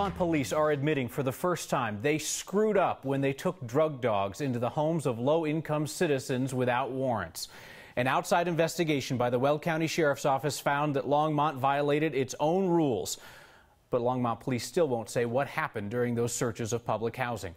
Longmont police are admitting for the first time they screwed up when they took drug dogs into the homes of low-income citizens without warrants. An outside investigation by the Weld County Sheriff's Office found that Longmont violated its own rules. But Longmont police still won't say what happened during those searches of public housing.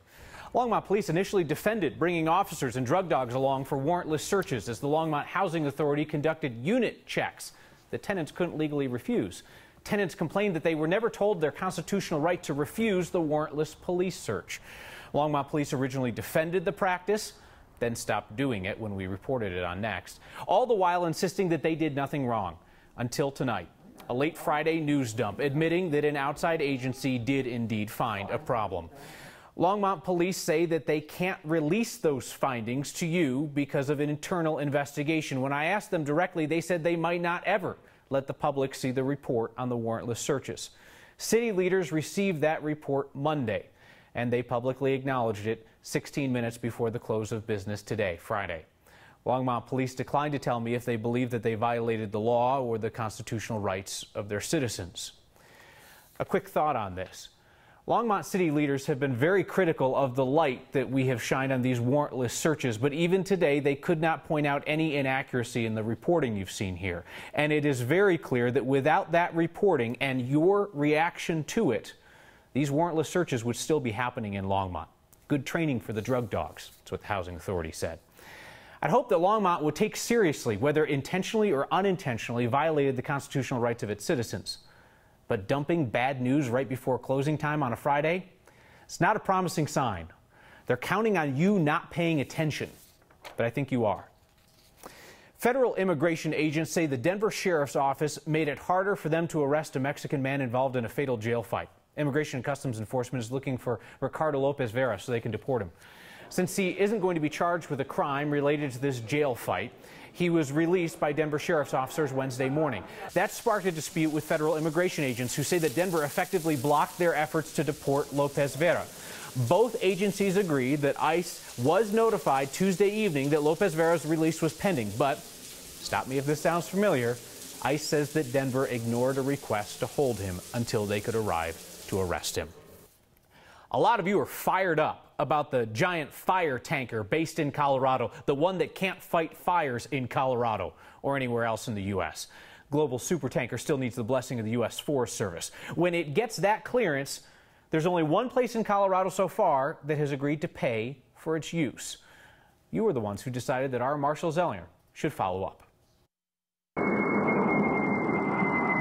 Longmont police initially defended bringing officers and drug dogs along for warrantless searches as the Longmont Housing Authority conducted unit checks that tenants couldn't legally refuse. Tenants complained that they were never told their constitutional right to refuse the warrantless police search. Longmont police originally defended the practice, then stopped doing it when we reported it on Next, all the while insisting that they did nothing wrong. Until tonight, a late Friday news dump admitting that an outside agency did indeed find a problem. Longmont police say that they can't release those findings to you because of an internal investigation. When I asked them directly, they said they might not ever let the public see the report on the warrantless searches. City leaders received that report Monday, and they publicly acknowledged it 16 minutes before the close of business today, Friday. Longmont police declined to tell me if they believe that they violated the law or the constitutional rights of their citizens. A quick thought on this. Longmont city leaders have been very critical of the light that we have shined on these warrantless searches, but even today they could not point out any inaccuracy in the reporting you've seen here. And it is very clear that without that reporting and your reaction to it, these warrantless searches would still be happening in Longmont. Good training for the drug dogs, that's what the Housing Authority said. I'd hope that Longmont would take seriously whether intentionally or unintentionally violated the constitutional rights of its citizens. But dumping bad news right before closing time on a Friday, it's not a promising sign. They're counting on you not paying attention, but I think you are. Federal immigration agents say the Denver Sheriff's Office made it harder for them to arrest a Mexican man involved in a fatal jail fight. Immigration and Customs Enforcement is looking for Ricardo Lopez Vera so they can deport him. Since he isn't going to be charged with a crime related to this jail fight, he was released by Denver Sheriff's officers Wednesday morning. That sparked a dispute with federal immigration agents who say that Denver effectively blocked their efforts to deport Lopez Vera. Both agencies agreed that ICE was notified Tuesday evening that Lopez Vera's release was pending, but, stop me if this sounds familiar, ICE says that Denver ignored a request to hold him until they could arrive to arrest him. A lot of you are fired up about the giant fire tanker based in Colorado, the one that can't fight fires in Colorado or anywhere else in the U.S. Global supertanker still needs the blessing of the U.S. Forest Service. When it gets that clearance, there's only one place in Colorado so far that has agreed to pay for its use. You were the ones who decided that our Marshall Zellinger should follow up.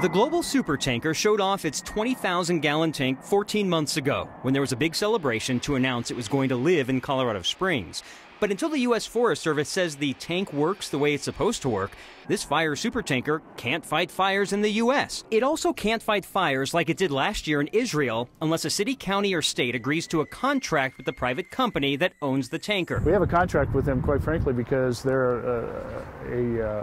The global supertanker showed off its 20,000-gallon tank 14 months ago when there was a big celebration to announce it was going to live in Colorado Springs. But until the U.S. Forest Service says the tank works the way it's supposed to work, this fire supertanker can't fight fires in the U.S. It also can't fight fires like it did last year in Israel unless a city, county, or state agrees to a contract with the private company that owns the tanker. We have a contract with them, quite frankly, because they're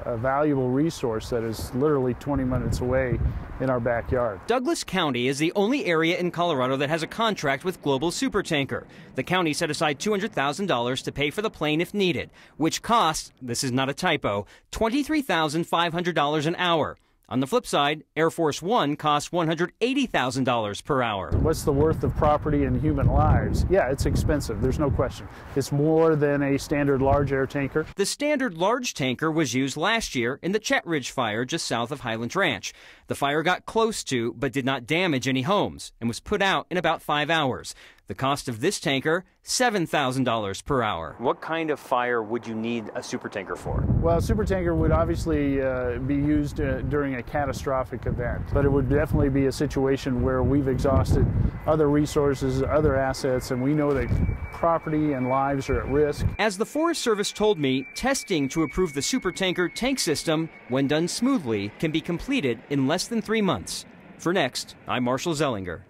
a valuable resource that is literally 20 minutes away in our backyard. Douglas County is the only area in Colorado that has a contract with Global Supertanker. The county set aside $200,000 to pay for the plane if needed, which costs, this is not a typo, $23,500 an hour. On the flip side, Air Force One costs $180,000 per hour. What's the worth of property and human lives? Yeah, it's expensive, there's no question. It's more than a standard large air tanker. The standard large tanker was used last year in the Chet Ridge fire just south of Highlands Ranch. The fire got close to, but did not damage any homes, and was put out in about 5 hours. The cost of this tanker, $7,000 per hour. What kind of fire would you need a supertanker for? Well, a supertanker would obviously be used during a catastrophic event, but it would definitely be a situation where we've exhausted other resources, other assets, and we know that property and lives are at risk. As the Forest Service told me, testing to approve the supertanker tank system, when done smoothly, can be completed in less than 3 months. For Next, I'm Marshall Zellinger.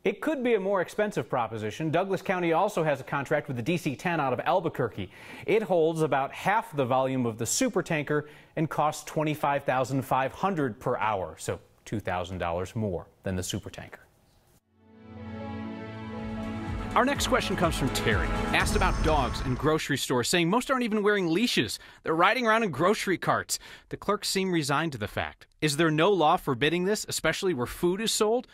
It could be a more expensive proposition. Douglas County also has a contract with the DC10 out of Albuquerque. It holds about half the volume of the supertanker and costs $25,500 per hour, so $2,000 more than the supertanker. Our next question comes from Terry, asked about dogs in grocery stores, saying most aren't even wearing leashes. They're riding around in grocery carts. The clerks seem resigned to the fact. Is there no law forbidding this, especially where food is sold?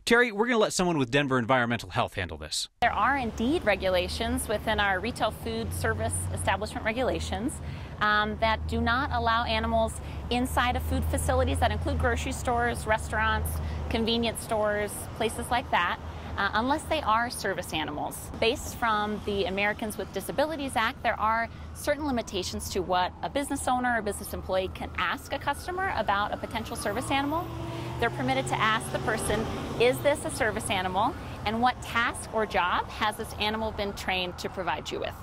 Terry, we're going to let someone with Denver Environmental Health handle this. There are indeed regulations within our retail food service establishment regulations that do not allow animals inside of food facilities that include grocery stores, restaurants, convenience stores, places like that, unless they are service animals. Based from the Americans with Disabilities Act, there are certain limitations to what a business owner or business employee can ask a customer about a potential service animal. They're permitted to ask the person, is this a service animal, and what task or job has this animal been trained to provide you with?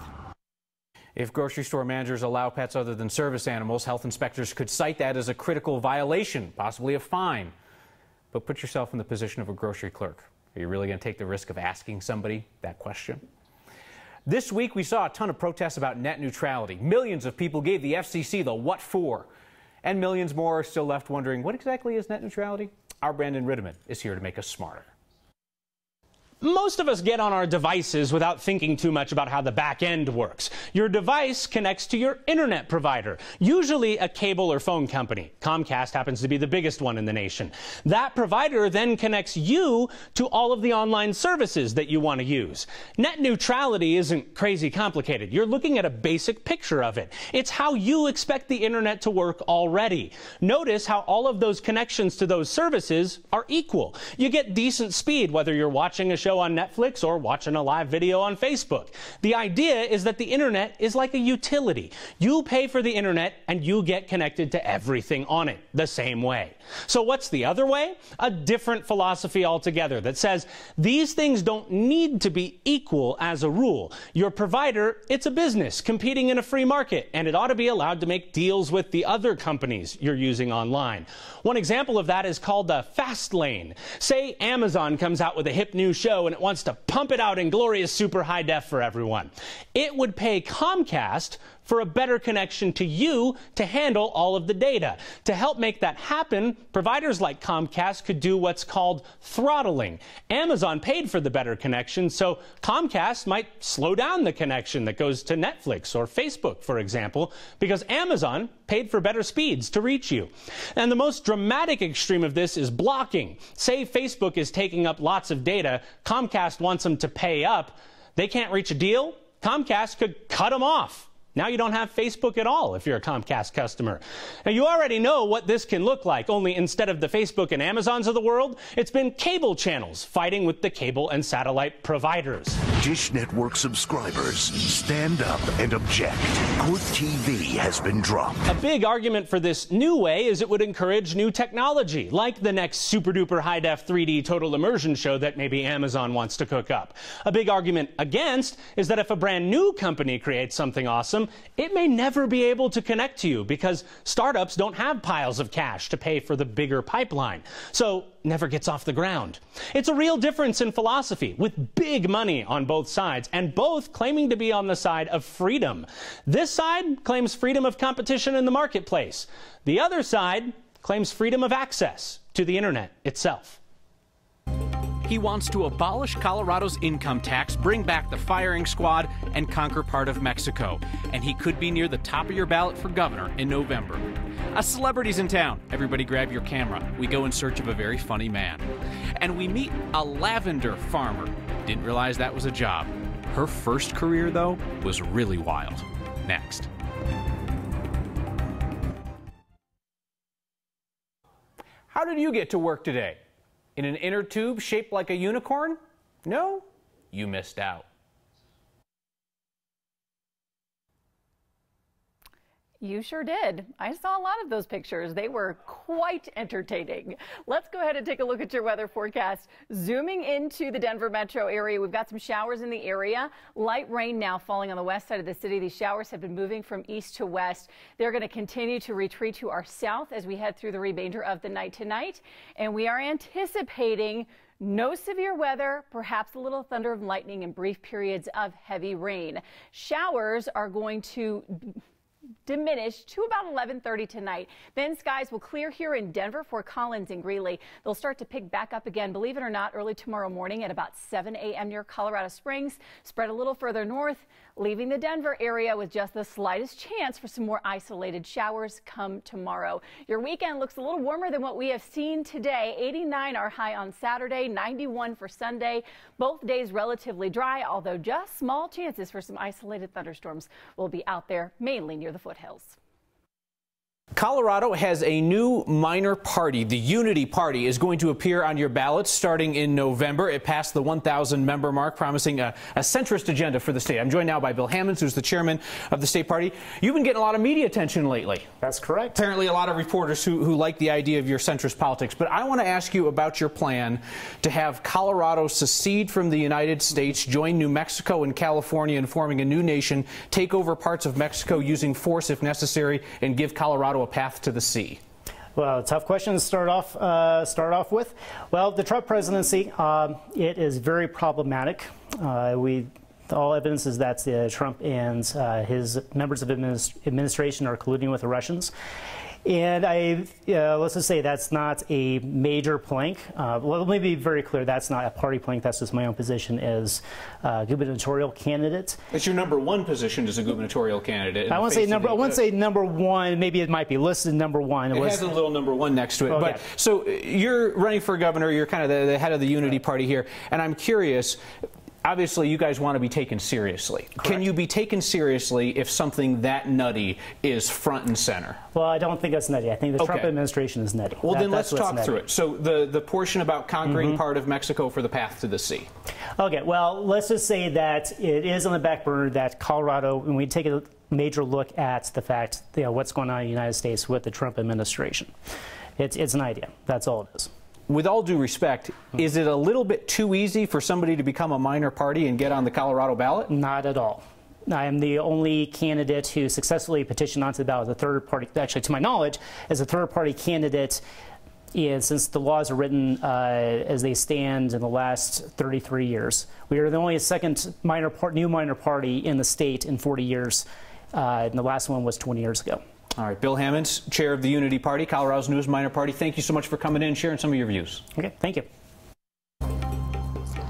If grocery store managers allow pets other than service animals, health inspectors could cite that as a critical violation, possibly a fine. But put yourself in the position of a grocery clerk. Are you really going to take the risk of asking somebody that question? This week, we saw a ton of protests about net neutrality. Millions of people gave the FCC the what for. And millions more are still left wondering, what exactly is net neutrality? Our Brandon Rittiman is here to make us smarter. Most of us get on our devices without thinking too much about how the back end works. Your device connects to your internet provider, usually a cable or phone company. Comcast happens to be the biggest one in the nation. That provider then connects you to all of the online services that you want to use. Net neutrality isn't crazy complicated. You're looking at a basic picture of it. It's how you expect the internet to work already. Notice how all of those connections to those services are equal. You get decent speed whether you're watching a show on Netflix or watching a live video on Facebook. The idea is that the internet is like a utility. You pay for the internet and you get connected to everything on it the same way. So what's the other way? A different philosophy altogether that says these things don't need to be equal as a rule. Your provider, it's a business competing in a free market, and it ought to be allowed to make deals with the other companies you're using online. One example of that is called the fast lane. Say Amazon comes out with a hip new show and it wants to pump it out in glorious super high def for everyone. It would pay Comcast for a better connection to you to handle all of the data. To help make that happen, providers like Comcast could do what's called throttling. Amazon paid for the better connection, so Comcast might slow down the connection that goes to Netflix or Facebook, for example, because Amazon paid for better speeds to reach you. And the most dramatic extreme of this is blocking. Say Facebook is taking up lots of data, Comcast wants them to pay up. They can't reach a deal, Comcast could cut them off. Now you don't have Facebook at all if you're a Comcast customer. Now you already know what this can look like, only instead of the Facebook and Amazons of the world, it's been cable channels fighting with the cable and satellite providers. Dish Network subscribers, stand up and object. Court TV has been dropped. A big argument for this new way is it would encourage new technology, like the next super-duper high-def 3D total immersion show that maybe Amazon wants to cook up. A big argument against is that if a brand new company creates something awesome, it may never be able to connect to you because startups don't have piles of cash to pay for the bigger pipeline. So never gets off the ground. It's a real difference in philosophy, with big money on both sides, and both claiming to be on the side of freedom. This side claims freedom of competition in the marketplace. The other side claims freedom of access to the internet itself. He wants to abolish Colorado's income tax, bring back the firing squad, and conquer part of Mexico. And he could be near the top of your ballot for governor in November. A celebrity's in town. Everybody grab your camera. We go in search of a very funny man. And we meet a lavender farmer. Didn't realize that was a job. Her first career, though, was really wild. Next. How did you get to work today? In an inner tube shaped like a unicorn? No? You missed out. You sure did. I saw a lot of those pictures. They were quite entertaining. Let's go ahead and take a look at your weather forecast. Zooming into the Denver metro area, we've got some showers in the area. Light rain now falling on the west side of the city. These showers have been moving from east to west. They're going to continue to retreat to our south as we head through the remainder of the night tonight. And we are anticipating no severe weather, perhaps a little thunder and lightning and brief periods of heavy rain. Showers are going to diminish to about 11:30 tonight. Then skies will clear here in Denver, Fort Collins, and Greeley. They'll start to pick back up again, believe it or not, early tomorrow morning at about 7 a.m. near Colorado Springs. Spread a little further north, leaving the Denver area with just the slightest chance for some more isolated showers come tomorrow. Your weekend looks a little warmer than what we have seen today. 89 our high on Saturday, 91 for Sunday. Both days relatively dry, although just small chances for some isolated thunderstorms will be out there, mainly near the foothills. Colorado has a new minor party. The Unity Party is going to appear on your ballots starting in November. It passed the 1,000 member mark, promising a centrist agenda for the state. I'm joined now by Bill Hammonds, who's the chairman of the state party. You've been getting a lot of media attention lately. That's correct. Apparently a lot of reporters who like the idea of your centrist politics. But I want to ask you about your plan to have Colorado secede from the United States, join New Mexico and California in forming a new nation, take over parts of Mexico using force if necessary, and give Colorado a path to the sea. Well, tough question to start off with. Well, the Trump presidency, it is very problematic. All evidence is that Trump and his members of administration are colluding with the Russians. And let's just say that's not a major plank. Well, let me be very clear. That's not a party plank. That's just my own position as gubernatorial candidate. It's your number one position as a gubernatorial candidate. I wouldn't say number one. Maybe it might be listed number one. It has a little number one next to it. Okay. But so you're running for governor. You're kind of the head of the Unity Party here. And I'm curious. Obviously, you guys want to be taken seriously. Correct. Can you be taken seriously if something that nutty is front and center? Well, I don't think that's nutty. I think the Trump administration is nutty. Well, then let's talk through it. So the portion about conquering part of Mexico for the path to the sea. Okay, well, let's just say that it is on the back burner that Colorado, when we take a major look at the fact, what's going on in the United States with the Trump administration. It's an idea. That's all it is. With all due respect, is it a little bit too easy for somebody to become a minor party and get on the Colorado ballot? Not at all. I am the only candidate who successfully petitioned onto the ballot as a third party, actually to my knowledge, as a third party candidate. And since the laws are written as they stand in the last 33 years, we are the only second new minor party in the state in 40 years. And the last one was 20 years ago. All right, Bill Hammonds, chair of the Unity Party, Colorado's newest minor party. Thank you so much for coming in and sharing some of your views. Okay, thank you.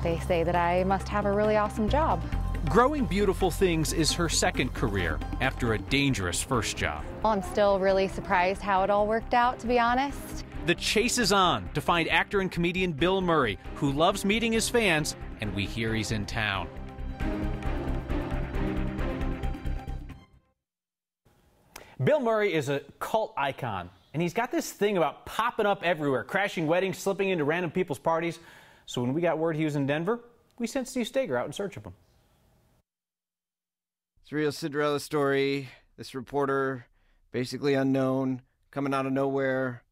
They say that I must have a really awesome job. Growing beautiful things is her second career after a dangerous first job. Well, I'm still really surprised how it all worked out, to be honest. The chase is on to find actor and comedian Bill Murray, who loves meeting his fans, and we hear he's in town. Bill Murray is a cult icon, and he's got this thing about popping up everywhere, crashing weddings, slipping into random people's parties. So when we got word he was in Denver, we sent Steve Steger out in search of him. It's a real Cinderella story. This reporter, basically unknown, coming out of nowhere,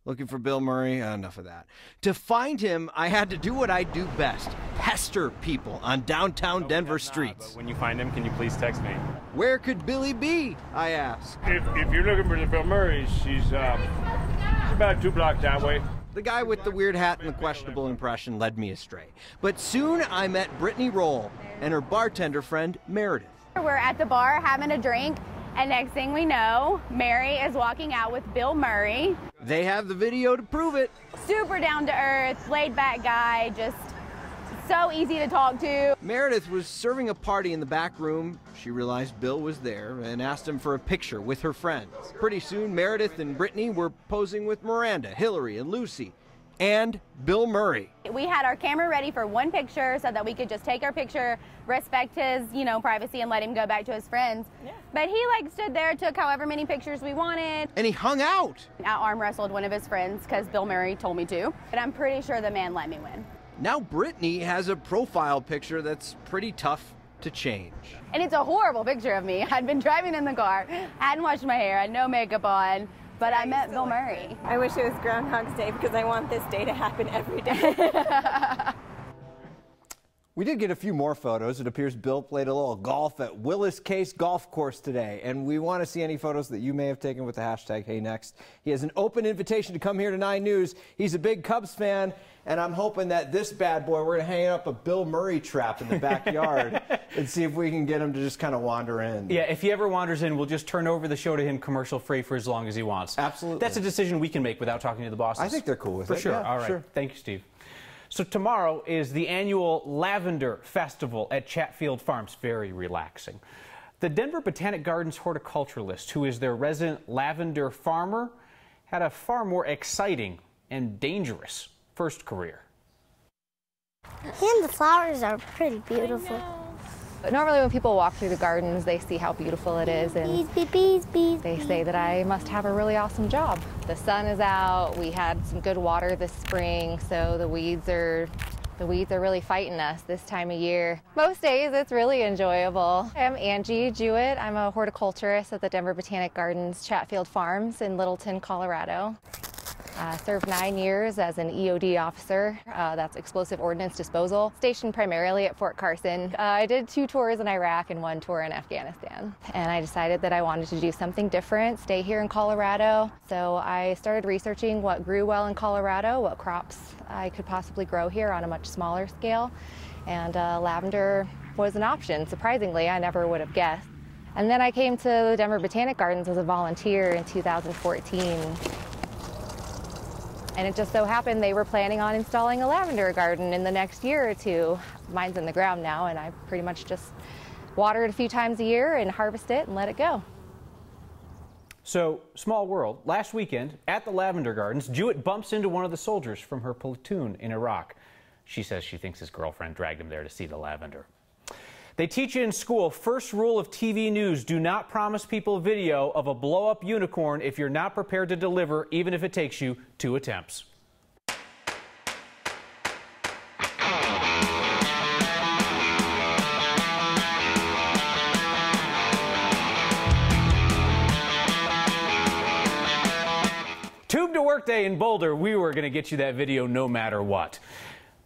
looking for Bill Murray. Enough of that. To find him, I had to do what I do best. Pester people on downtown Denver streets. But when you find him, can you please text me? Where could Billy be? I asked. If you're looking for the Bill Murray, she's about 2 blocks that way. The guy with the weird hat and the questionable impression led me astray. But soon I met Brittany Roll and her bartender friend Meredith. We're at the bar having a drink, and next thing we know, Mary is walking out with Bill Murray. They have the video to prove it. Super down to earth, laid back guy, just so easy to talk to. Meredith was serving a party in the back room. She realized Bill was there and asked him for a picture with her friends. Pretty soon, Meredith and Brittany were posing with Miranda, Hillary, and Lucy, and Bill Murray. We had our camera ready for one picture so that we could just take our picture, respect his, privacy, and let him go back to his friends. Yeah. But he stood there, took however many pictures we wanted. And he hung out. I arm wrestled one of his friends because Bill Murray told me to. But I'm pretty sure the man let me win. Now Brittany has a profile picture that's pretty tough to change. And it's a horrible picture of me. I'd been driving in the car, hadn't washed my hair, had no makeup on. But I met Bill Murray. I wish it was Groundhog's Day because I want this day to happen every day. We did get a few more photos. It appears Bill played a little golf at Willis Case Golf Course today, and we want to see any photos that you may have taken with the hashtag #HeyNext. He has an open invitation to come here to 9 News. He's a big Cubs fan, and I'm hoping that this bad boy, we're going to hang up a Bill Murray trap in the backyard and see if we can get him to just kind of wander in. Yeah, if he ever wanders in, we'll just turn over the show to him commercial-free for as long as he wants. Absolutely. That's a decision we can make without talking to the bosses. I think they're cool with it. For sure. Yeah, All right. sure. Thank you, Steve. So tomorrow is the annual Lavender Festival at Chatfield Farms. Very relaxing. The Denver Botanic Gardens horticulturalist, who is their resident lavender farmer, had a far more exciting and dangerous first career. And the flowers are pretty beautiful. Normally when people walk through the gardens, they see how beautiful it is, and they say that I must have a really awesome job. The sun is out, we had some good water this spring, so the weeds are really fighting us this time of year. Most days it's really enjoyable. I'm Angie Jewett. I'm a horticulturist at the Denver Botanic Gardens Chatfield Farms in Littleton, Colorado. Served 9 years as an EOD officer, that's Explosive Ordnance Disposal, stationed primarily at Fort Carson. I did 2 tours in Iraq and 1 tour in Afghanistan. And I decided that I wanted to do something different, stay here in Colorado. So I started researching what grew well in Colorado, what crops I could possibly grow here on a much smaller scale. And lavender was an option. Surprisingly, I never would have guessed. And then I came to the Denver Botanic Gardens as a volunteer in 2014. And it just so happened they were planning on installing a lavender garden in the next year or 2. Mine's in the ground now, and I pretty much just water it a few times a year and harvest it and let it go. So, small world. Last weekend at the Lavender Gardens, Jewett bumps into one of the soldiers from her platoon in Iraq. She says she thinks his girlfriend dragged him there to see the lavender. They teach you in school, first rule of TV news, do not promise people video of a blow-up unicorn if you're not prepared to deliver, even if it takes you 2 attempts. Tube to Work Day in Boulder, we were going to get you that video no matter what.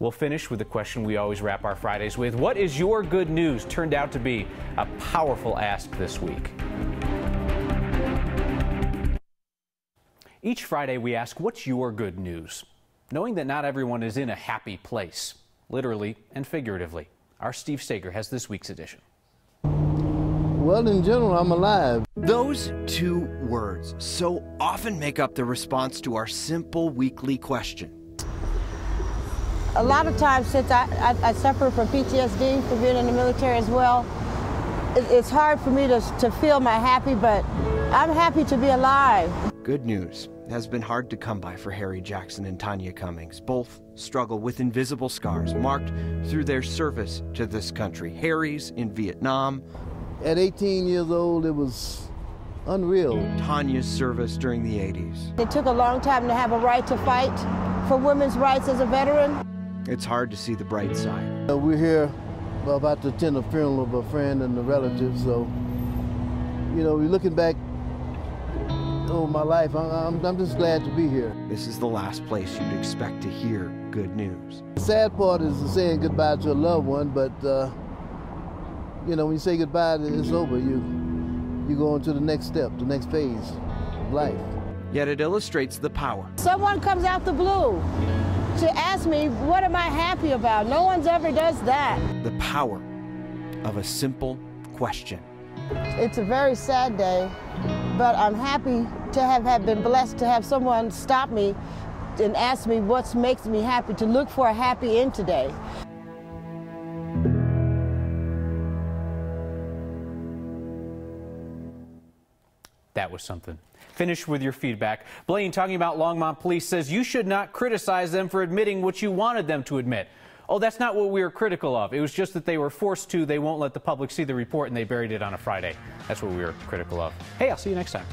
We'll finish with the question we always wrap our Fridays with. What is your good news? Turned out to be a powerful ask this week. Each Friday we ask, what's your good news? Knowing that not everyone is in a happy place, literally and figuratively. Our Steve Sager has this week's edition. Well, in general, I'm alive. Those 2 words so often make up the response to our simple weekly question. A lot of times, since I suffer from PTSD from being in the military as well, it's hard for me to feel my happy, but I'm happy to be alive. Good news has been hard to come by for Harry Jackson and Tanya Cummings. Both struggle with invisible scars marked through their service to this country. Harry's in Vietnam. At 18 years old, it was unreal. Tanya's service during the 80s. It took a long time to have a right to fight for women's rights as a veteran. It's hard to see the bright side. We're here about to attend a funeral of a friend and a relative, so, you know, we're looking back over my life. I'm just glad to be here. This is the last place you'd expect to hear good news. The sad part is saying goodbye to a loved one, but, you know, when you say goodbye, it's over. You go on to the next step, the next phase of life. Yet it illustrates the power. Someone comes out the blue to ask me, what am I happy about? No one's ever does that. The power of a simple question. It's a very sad day, but I'm happy to have been blessed to have someone stop me and ask me what makes me happy, to look for a happy end today. That was something. Finish with your feedback. Blaine, talking about Longmont Police, says you should not criticize them for admitting what you wanted them to admit. Oh, that's not what we were critical of. It was just that they were forced to. They won't let the public see the report, and they buried it on a Friday. That's what we were critical of. Hey, I'll see you next time.